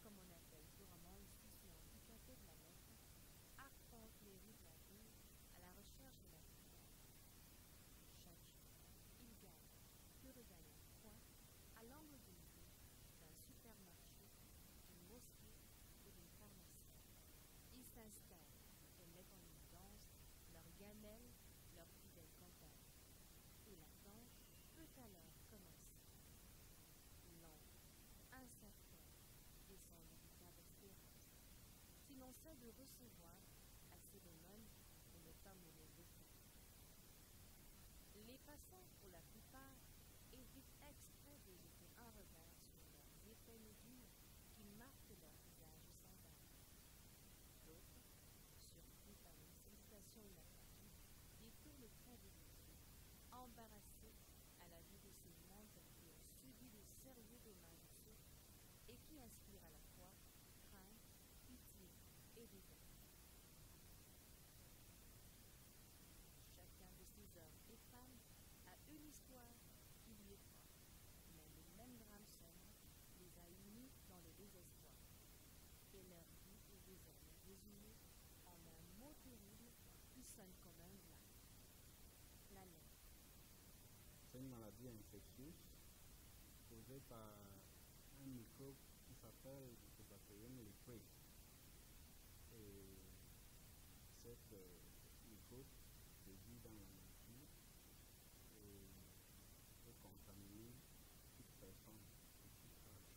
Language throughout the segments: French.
comme on appelle couramment ici ces handicapés de la lettre, arpentent les rues de la ville à la recherche de la prière. Chaque jour, ils gagnent, que regagnent un coin, à l'angle d'une rue, d'un supermarché, d'une mosquée ou d'une pharmacie. Ils s'installent et mettent en évidence leurs gamelles, leurs fidèles compagnes. Et l'attente peut alors commencer. Longue, incertaine et sans véritable espérance. Si l'on sait de recevoir assez de bonhommes pour ne pas mourir de faim. Les passants, pour la plupart, évitent exprès de jeter un regard sur leurs épais durs qui marquent leur visage sans barbe. D'autres, surpris par une civilisation inattendue, détournent très vite les yeux, embarrassés à la vue de ces mondes qui ont subi de sérieux dommages sociaux et qui inspirent à la fois crainte, pitié et dédain. Chacun de ces hommes et femmes a une histoire qui lui est propre, mais le même drame sombre les a unis dans le désespoir. Et leur vie est désormais résumée en un mot terrible qui sonne comme un glas. La lèpre. C'est une maladie infectieuse causée par un microbe qui s'appelle le bacterium leprae. Et cette microbe se vit dans la nature et peut contaminer toute personne de tout âge.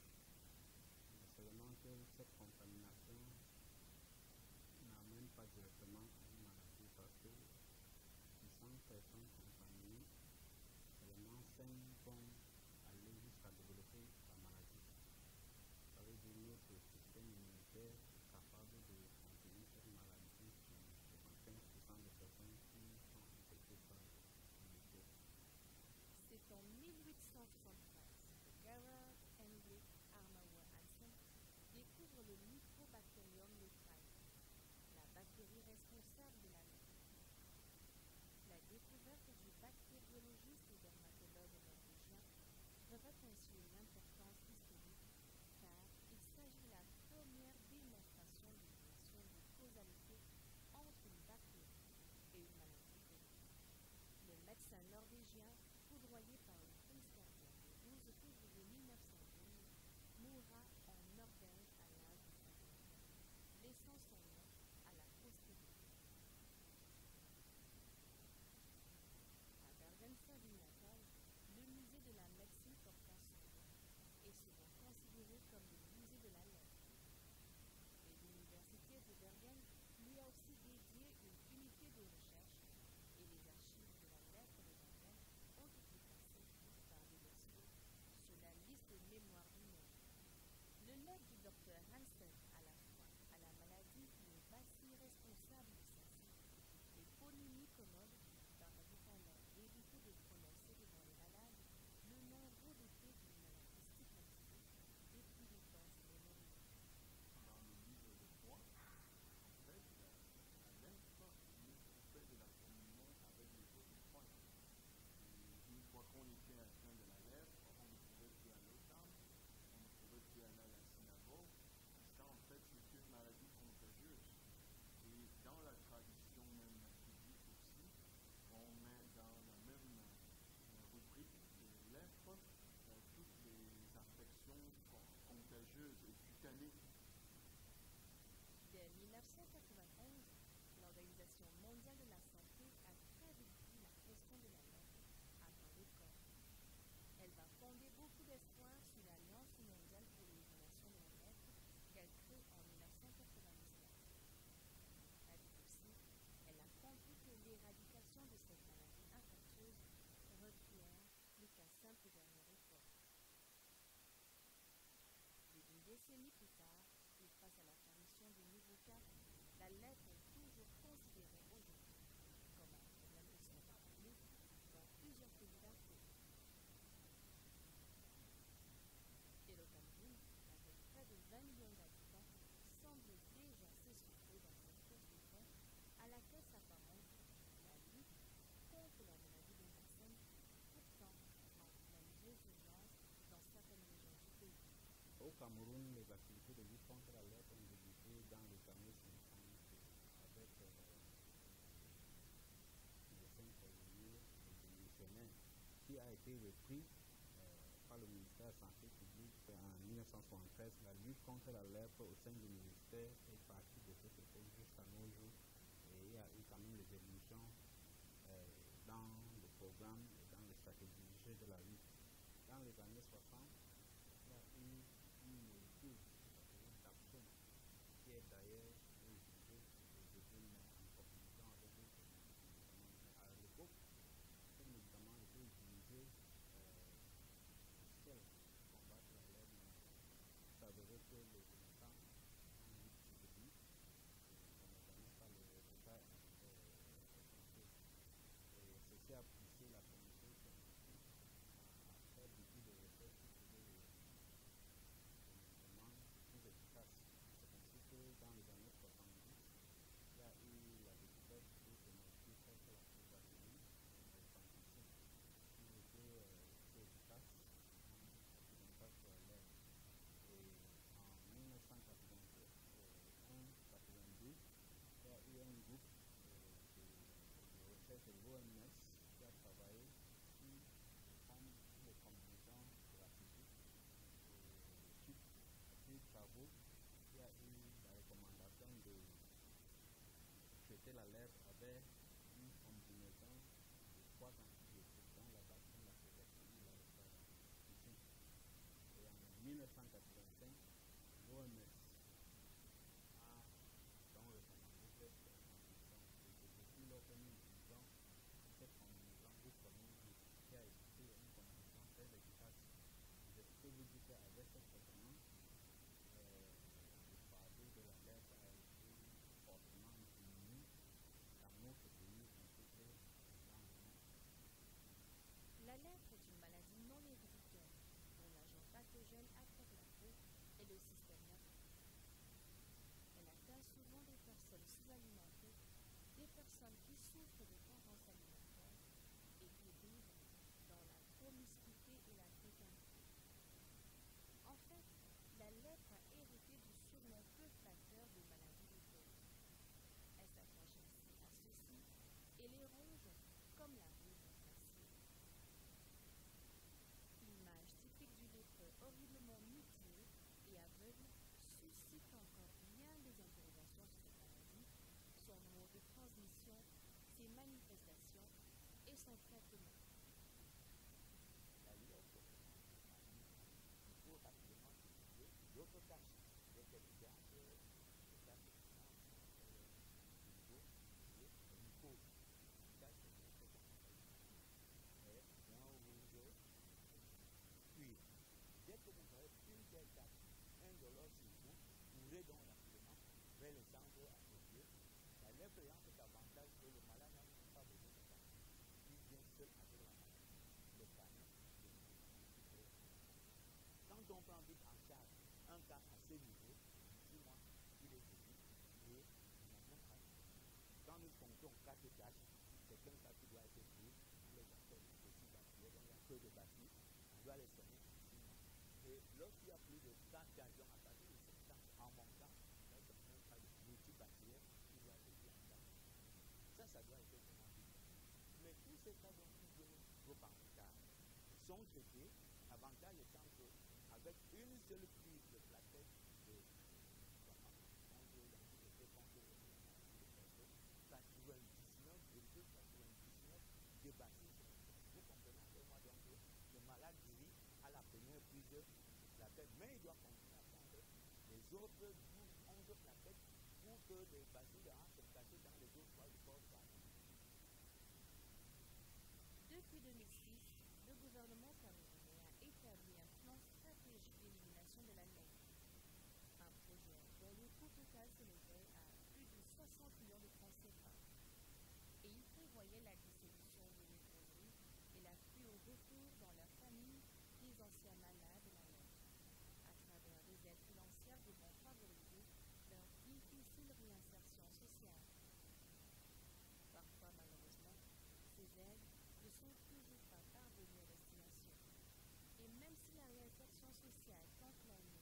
Mais seulement que cette contamination n'amène pas directement à une maladie parce que 600 personnes contaminées, seulement 5 vont aller jusqu'à développer la maladie. Ça veut dire que notre système immunitaire est capable de contenir cette maladie sur 75% des personnes qui sont infectées par le microbe. C'est en 1873 que Gerard Henrik Armauer Hansen découvre le Mycobacterium leprae, la bactérie responsable de la lèpre. La découverte du bactériologiste et dermatologue norvégien revêt ainsi une importance historique, car il s'agit de la première démonstration d'une relation de causalité entre une bactérie et une maladie connue. Le médecin norvégien, foudroyé par une crise cardiaque le 12 février 1912, mourra en Norvège à l'âge de 50 ans, laissant son nom à la postérité. À Bergen, sa ville natale, le musée de la médecine porta son nom, est souvent considéré comme le musée de la lèpre. Et l'université de Bergen lui a aussi dédié une unité de recherche et les archives de la lèpre de Bergen ont été classées par l'UNESCO sur la liste des mémoires du monde. Le legs du docteur Hansen à la fois à la maladie qui est bacille responsable de celle-ci, l'éponymie commode permettait alors d'éviter de prononcer devant les malades le nom redouté d'une maladie stigmatisée depuis des temps immémoriaux. Dans le livre de foi, en fait, la lèpre nous fait de la communion avec les autres croyants. Une fois qu'on était atteint de la lèpre, on ne pouvait plus aller au temple, on ne pouvait plus aller à la synagogue. Et ça, en fait, c'est une maladie contagieuse. Et dans la tradition même biblique aussi, on met dans la même rubrique de lèpre toutes les affections contagieuses et cutanées. Dès 1991, l'Organisation mondiale de la santé a très vite pris la question de la lèpre à bras le corps. Elle va fonder beaucoup d'espoir sur l'Alliance mondiale pour l'élimination de la lèpre qu'elle crée en 1999. Elle dit aussi, elle a compris que l'éradication de cette maladie infectieuse requiert plus qu'un simple dernier effort. Plus d'une décennie plus tard, et face à l'apparition de nouveaux cas, la lèpre est toujours considérée aujourd'hui comme un problème de santé publique dans plusieurs pays d'Afrique. Et le Cameroun, avec près de 20 millions d'habitants, semble déjà s'essouffler dans cette course de fond à laquelle s'apparente la lutte contre la maladie de Hansen, pourtant en pleine résurgence dans certaines régions du pays. Au Cameroun, les activités de lutte contre la lèpre ont débuté dans les années 50 avec le 5 février révolutionnaire qui a été repris par le ministère de la Santé publique en 1973. La lutte contre la lèpre au sein du ministère est partie de cette époque jusqu'à nos jours, et il y a eu quand même des évolutions dans le programme et dans les stratégies de la lutte. Dans les années 60, il y a eu une molécule qui s'appelle Dapsone, qui est d'ailleurs utilisée en combinaison avec d'autres médicaments. Mais à l'époque, ce médicament était utilisé seul pour combattre la lèpre, mais il s'avérait que les résultats ont eu subis, et on ne connaît pas les résultats escomptés. Et ceci a poussé la communauté scientifique à faire beaucoup de recherches pour trouver des médicaments plus efficaces. C'est ainsi que dans les années 70, il y a eu la découverte d'autres molécules telles que la clofazimine et la rifampicine, qui étaient plus efficaces en l'impact sur la lèvre. Et en 1981-82, il y a eu un groupe de recherche de l'OMS qui a travaillé sur les combinaisons thérapeutiques. Et suite à ces travaux, il y a eu la recommandation de traiter la lèpre avec une combinaison de 3 antibiotiques, dont la bacille, la céphalosporine et la rifampicine. Et en 1985, l'OMS a donc recommandé cette combinaison. Et c'est depuis lors que nous utilisons cette combinaison pour premier groupe, qui a été une combinaison très efficace. Je peux vous dire qu'avec ce traitement, le fardeau de la lèpre a été fortement diminué dans notre pays ainsi que dans le monde. La lèpre est une maladie non héréditaire dont l'agent pathogène attaque la peau et le système nerveux. Elle atteint souvent des personnes sous-alimentées, des personnes qui souffrent de carences alimentaires et qui vivent dans la promiscuité et la précarité. En fait, la lèpre a hérité du surnom peu flatteur de maladie de Crohn. Elle s'attache ainsi à ceux-ci et les ronge comme la ruse d'un glacier. L'image typique du lépreux horriblement mutilé et aveugle suscite encore bien des interrogations sur cette maladie, son mode de transmission, ses manifestations et son traitement. La lèpre, il faut rapidement utiliser d'autres tâches. Dès qu'elle est un peu de tâches de finance, il faut utiliser une mycose. Une tâche de mycose qu'on appelle est bien rouge, cuir. Dès que vous voyez une telle tâche, un dollar sur vous, courez donc rapidement vers le centre associé. La lèpre ayant cet avantage que le malade n'a pas besoin de ça. Il vient seul avec la maladie, le panier, le médicament. Quand on prend vite en charge un cas à ce niveau, 6 mois, il est guéri et il n'a même pas de. Quand nous comptons 4 tâches, c'est qu'un cas qui doit être pris, on les appelle aussi bactéries, donc il y a peu de bactéries, on doit les soigner en 6 mois. Et lorsqu'il y a plus de 4 tâches, donc à partir de 7 tâches en montant, là c'est un cas de multibactérienne qui doit être pris en charge. Ça doit être vraiment vite. Mais tous ces cas dont nous venons trop en retard sont traités, avantage étant que avec une seule prise de plaquettes de contre l'antidouleur contre le maladies de personnes, 99,99 des bacilles sont efficaces. Vous comprenez avec moi donc que le malade guérit à la première prise de plaquettes, mais il doit continuer à prendre les autres 12-11 plaquettes pour que les bacilles rentrent cachées dans les autres poids du corps soient éliminés. Depuis 2006, le gouvernement camerounais a établi un plan stratégique d'élimination de la lèpre. Un projet dont le coût total s'élevait à plus de 60 millions de francs CFA. Et il prévoyait la dissolution des léproseries et l'appui au retour dans leur famille des anciens malades de la lèpre, à travers des aides financières devant favoriser leur difficile réinsertion sociale. Parfois, malheureusement, ces aides ne sont toujours pas parvenues à destination. Et même si la réinsertion sociale tant clamée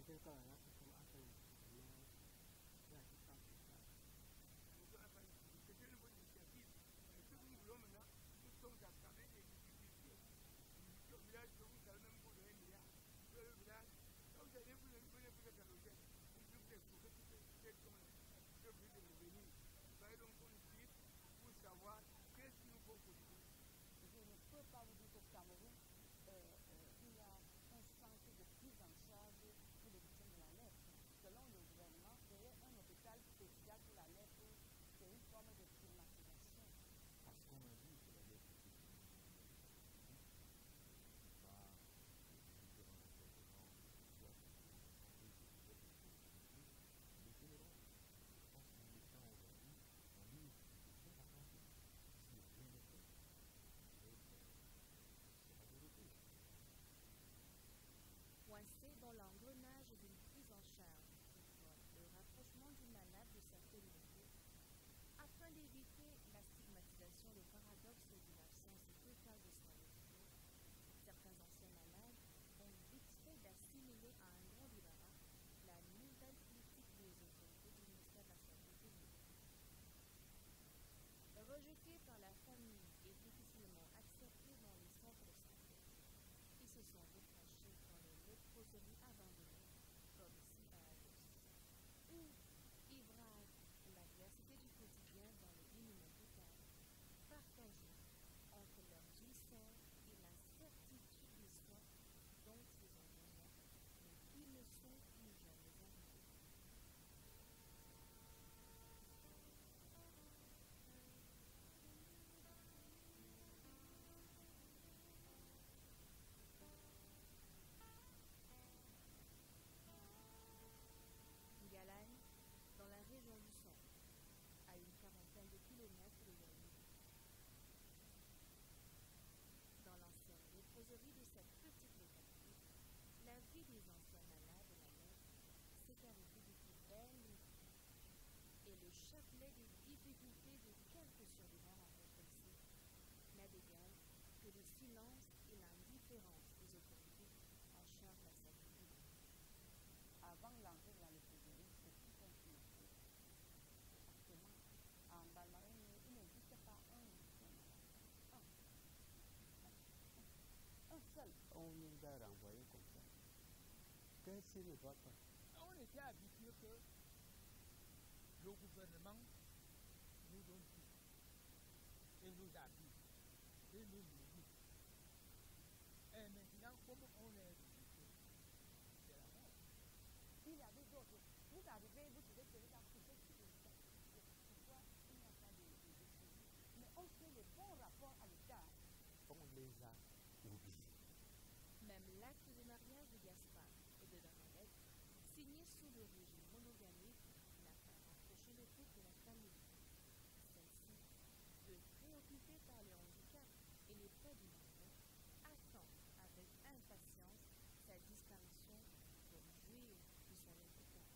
quel cas là, c'est comme atteindre mais là, c'est pas tout ça. C'était une bonne initiative. Et ce que nous voulons maintenant, nous sommes à travers des difficultés. Au village, vous savez même pour le 1 milliard. Sur le village, quand vous allez vous venez pour cette allocation, vous expliquer toutes les zones, le but de revenir. Vous allez donc pour le suivre, pour savoir qu'est-ce qu'il nous faut produire. Je ne peux pas vous dire qu'au Cameroun, il y a un centre de prise en charge pour les victimes de la lèpre. Selon le gouvernement, créer un hôpital spécial pour la lèpre, c'est une forme de stigmatisation. Parce qu'on a vu que la lèpre était une maladie par les différents intervenants, soit de la santé, soit de la sécurité, mais généralement, je pense qu'il est temps aujourd'hui, en ligne, de faire attention. Si rien n'est fait, c'est à développer. Coincé dans l'engrenage d'une prise en charge toutefois le rapprochement du malade de sa communauté, afin d'éviter la stigmatisation, le paradoxe d'une absence totale de soins médicaux, certains anciens malades ont vite fait d'assimiler à un grand débarras la nouvelle politique des autorités du ministère de la Santé publique. Rejetés par la famille et difficilement acceptés dans les centres de santé, ils se sont retranchés dans les léproseries abandonnées, comme ici à Agos, où Ivrage, l'adversité du quotidien dans le dénuement total, partagés entre leur jouisseur et l'incertitude des soins dont ils ont besoin, mais qui ne sont plus jamais arrivés. Ngalagne, dans la région du centre, à une quarantaine de kilomètres de Yaoundé. Dans l'ancienne léproserie de cette petite localité, la vie des anciens malades de la lèpre s'est arrêtée depuis belle longtemps, et le chapelet des difficultés de quelques survivants rencontrés ici n'a d'égal que le silence et l'indifférence des autorités en charge de la santé publique. Avant l'entrée de la léproserie, c'est tout un financé. Actuellement, en Balmarin, il n'existe pas un ancien malade. Un seul. On nous a renvoyés comme ça. Qu'est-ce qui ne va pas? On était habitué que le gouvernement nous donne tout et nous habille et nous nourrit. Et maintenant, comme on est limité, c'est la mort. Il y avait d'autres. Vous arrivez, vous trouvez que les gens couchés sur le sol. Pourquoi il n'y a pas de suivi? Mais on fait le bon rapport à l'État. On les a oubliés. Même l'acte de mariage de Gaspard et de Bernadette, signé sous le régime monogamique, n'a pas rapproché le couple de la famille. Celle-ci, peu préoccupée par le handicap et les frais du mariage, attend avec impatience sa disparition pour jouir de son héritage.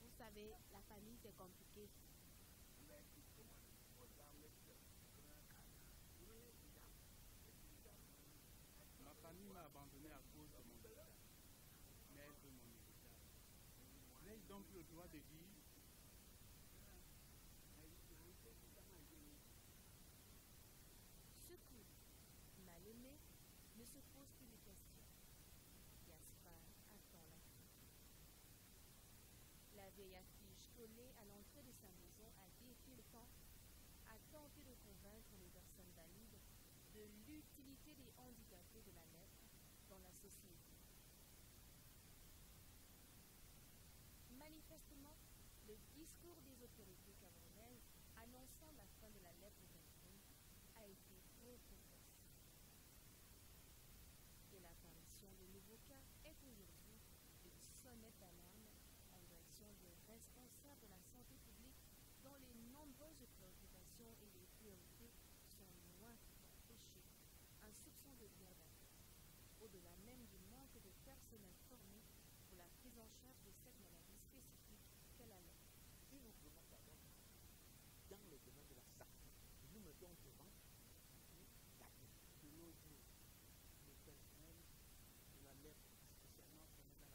Vous savez, la famille c'est compliqué. Ma famille m'a abandonné à cause de mon héritage. Mais elle veut mon héritage. N'ai-je donc le droit de dire Ce couple, mal aimé, ne se pose plus de questions. Gaspard attend la fin. La vieille affiche collée à l'entrée de sa maison a défié le temps, a tenté de convaincre les personnes valides de l'utilité des handicapés de la lèpre dans la société. Manifestement, le discours des autorités camerounaises annonçant la fin de la lèpre au Cameroun a été trop précoce. Et l'apparition de nouveaux cas est aujourd'hui une sonnette d'alarme en direction des responsables de la santé publique dont les nombreuses préoccupations et les priorités sont loin d'empêcher un soupçon de guerre d'affaires, au-delà même du manque de personnel formé pour la prise en charge de cette maladie spécifique qu'est la lèpre. Si nous prenons d'abord dans le domaine de la santé, nous mettons devant la lèpre. De nos jours, le personnel de la lèpre, spécialement formé dans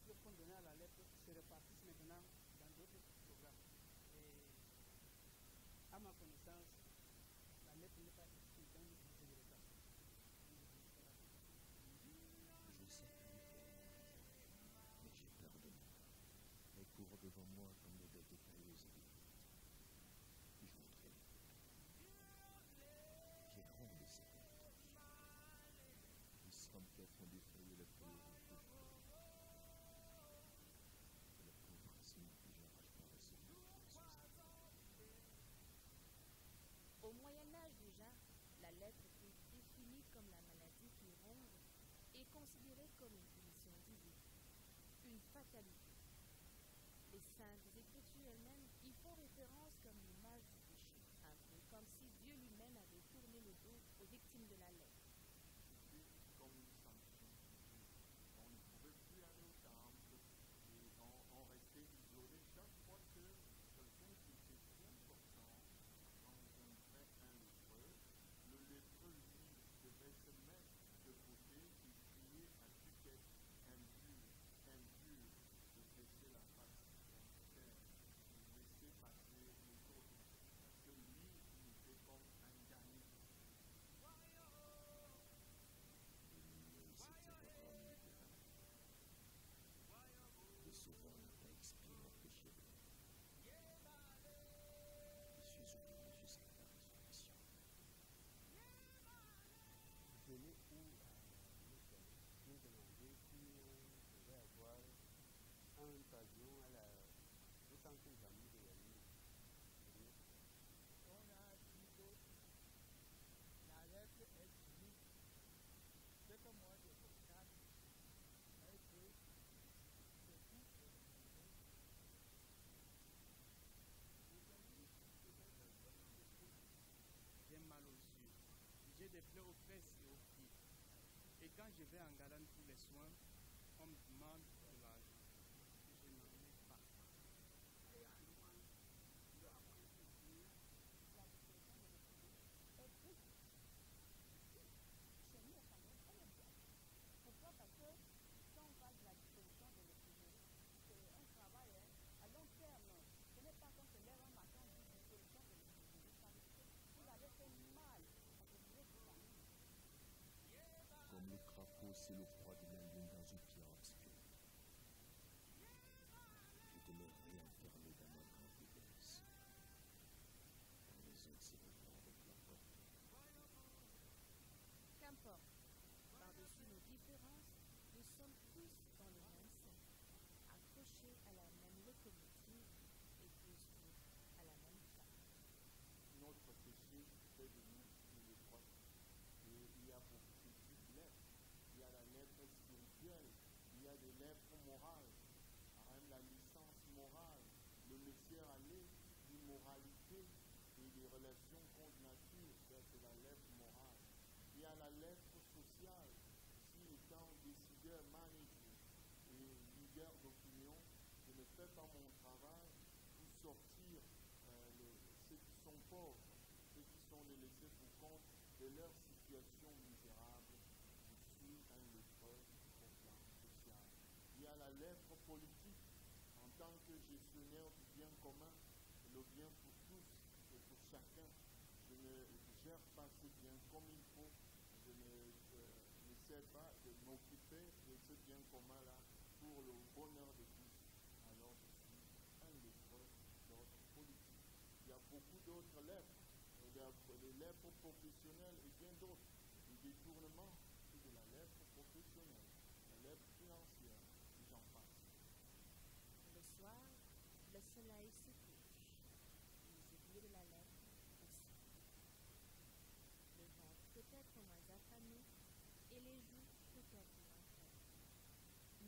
lectures qu'on donnait à la lettre se répartissent maintenant dans d'autres programmes. Et à ma connaissance, la lettre n'est pas écrite dans le budget de l'État. Je sais plus faire, mais j'ai peur de moi. Elle court devant moi comme des bêtes écailleuses et débiles. Puis je m'entraîne. J'ai grandi ces connaissances. Nous sommes qui font des feuilles le plus heureux que je connais. Le pauvre signe que j'arrache par le sommeil qui est sous sa tête. Au Moyen Âge déjà, la lèpre était définie comme la maladie qui ronge et considérée comme une punition divine, une fatalité. Les saintes écritures elles-mêmes y font référence comme l'image du péché, un peu comme si Dieu lui-même avait tourné le dos aux victimes de la lèpre. C'était comme une sanction physique. On ne pouvait plus aller au temple et on restait isolé. Chaque fois que quelqu'un qui était très important rencontrait un lépreux, le lépreux, lui, devait se mettre de côté et crier à tue-tête impur, impur, de baisser la face contre terre, de laisser passer les autres. Parce que lui, il était comme un damné. C'était le rhum littéralement. Et souvent n'a pas expié mon péché de lèpre. Je suis oublié jusqu'à la résurrection. Vous venez où nous demander si on pouvait avoir un pavillon à la au centre Zamour de Yali. On a dit que la lettre est unique. Ce que moi je constate est que c'est tout ce J'ai mal aux yeux. J'ai des plaies aux fesses et aux pieds. Et quand je vais en Garenne pour les soins, on me demande de l'argent. Je n'en ai pas. La distribution de l'équilibre est brute. Chez nous, au Cameroun, elle est bien. Pourquoi? Parce que quand on parle de la distribution de l'équilibre, c'est un travail à long terme. Ce n'est pas qu'on se lève un matin, on dit distribution de l'équilibre. Ça veut dire que vous avez fait mal à votre famille. Comme le crapaud, c'est le froid de la lune dans une pierre obscure. Je demeurerai enfermé dans ma grande détresse. Quand les autres s'éveilleront avec la porte. Qu'importe, par-dessus nos différences, nous sommes tous dans le même sein, accrochés à la même locomotive et tous à la même trace. Notre péché fait de nous des lépreux. Et il y a beaucoup de types de lèpres. Il y a la lèpre spirituelle, il y a des lèpres morales. Même la licence morale, le laisser-aller, l'immoralité et les relations contre nature, ça c'est la lèpre morale. Il y a la lèpre sociale, si étant décideur, manager et leader d'opinion, je ne fais pas mon travail pour sortir ceux qui sont pauvres, ceux qui sont laissés pour compte de leur situation misérable. Je suis un lépreux au plan social. Il y a la lèpre politique en tant que gestionnaire du bien commun, le bien pour tous et pour chacun. Je ne gère pas ce bien comme il faut. Je n'essaie pas de m'occuper de ce bien commun-là pour le bonheur de tous. Alors je suis un lépreux d'ordre politique. Il y a beaucoup d'autres lèpres. Il y a les lèpres professionnelles et bien d'autres. Le détournement, c'est de la lèpre professionnelle, la lèpre financière, et j'en passe. Le soir, le soleil se couche, les aiguilles de la lèpre aussi. Le ventre peut-être moins affamé et les joues peut-être moins crèves.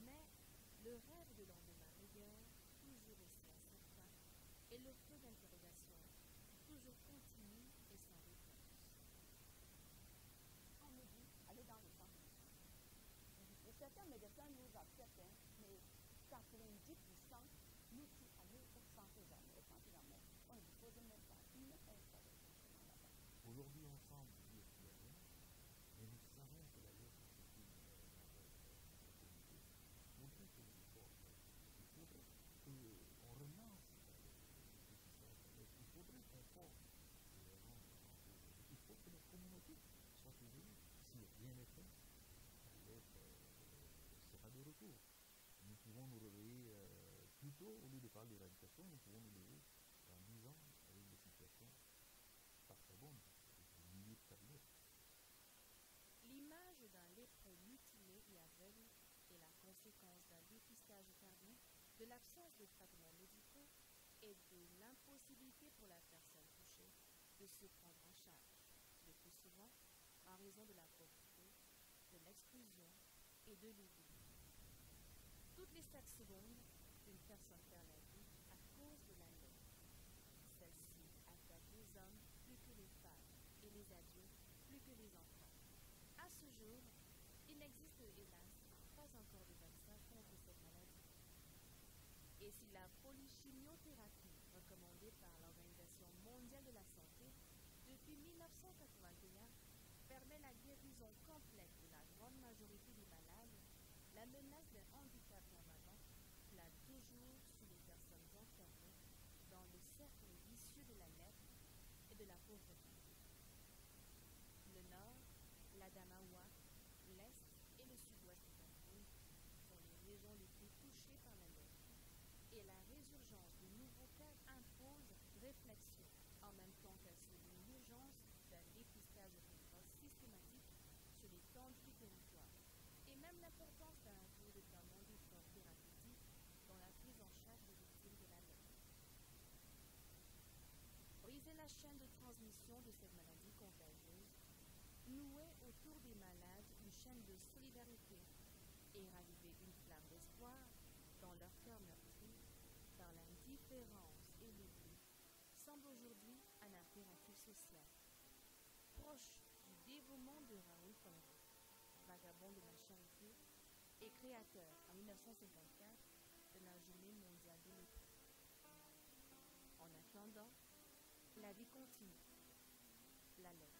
Mais le rêve de lendemain meilleur, toujours aussi incertain, et le feu d'interrogation, toujours continu et sans réponse. On nous dit, allez dans le centre. Et certains médecins nous acceptent, mais 90% nous disent, allez au centre jamais, au centre jamais. On ne dispose même pas une installation là-bas. Aujourd'hui, on semble dire qu'il y a rien, mais nous savons que la lèpre est une mauvaise communauté. Montrer que les efforts plutôt, au lieu de parler d'éradication, nous pouvons nous lever dans 10 ans avec des situations pas très bonnes, avec des milliers de cas de lèpre. L'image d'un lépreux mutilé et aveugle est la conséquence d'un dépistage tardif, de l'absence de traitements médicaux et de l'impossibilité pour la personne touchée de se prendre en charge, le plus souvent en raison de la pauvreté, de l'exclusion et de l'oubli. Toutes les 7 secondes, une personne perd la vie à cause de la lèpre. Celle-ci attaque les hommes plus que les femmes et les adultes plus que les enfants. À ce jour, il n'existe hélas pas encore de vaccin contre cette maladie. Et si la polychimiothérapie recommandée par l'Organisation mondiale de la santé depuis 1981 permet la guérison complète de la grande majorité des malades, la menace d'un handicap permanent plane toujours sur les personnes enfermées dans le cercle vicieux de la lèpre et de la pauvreté. Le nord, l'Adamaoua, l'est et le sud-ouest du Cameroun sont les régions les plus touchées par la lèpre. Et la résurgence de nouveaux cas impose réflexion, en même temps qu'elle souligne l'urgence d'un dépistage précoce systématique sur l'étendue du territoire, et même l'importance d'un taux de déploiement d'efforts thérapeutiques dans la prise en charge des victimes de la lèpre. Briser la chaîne de transmission de cette maladie contagieuse, nouer autour des malades une chaîne de solidarité et raviver une flamme d'espoir dans leur cœur meurtri par l'indifférence et l'oubli semble aujourd'hui un impératif social. Proche du dévouement de Raoul Congo, vagabond de la charité et créateur en 1954 de la Journée mondiale des lépreux. En attendant, la vie continue. La lèpre.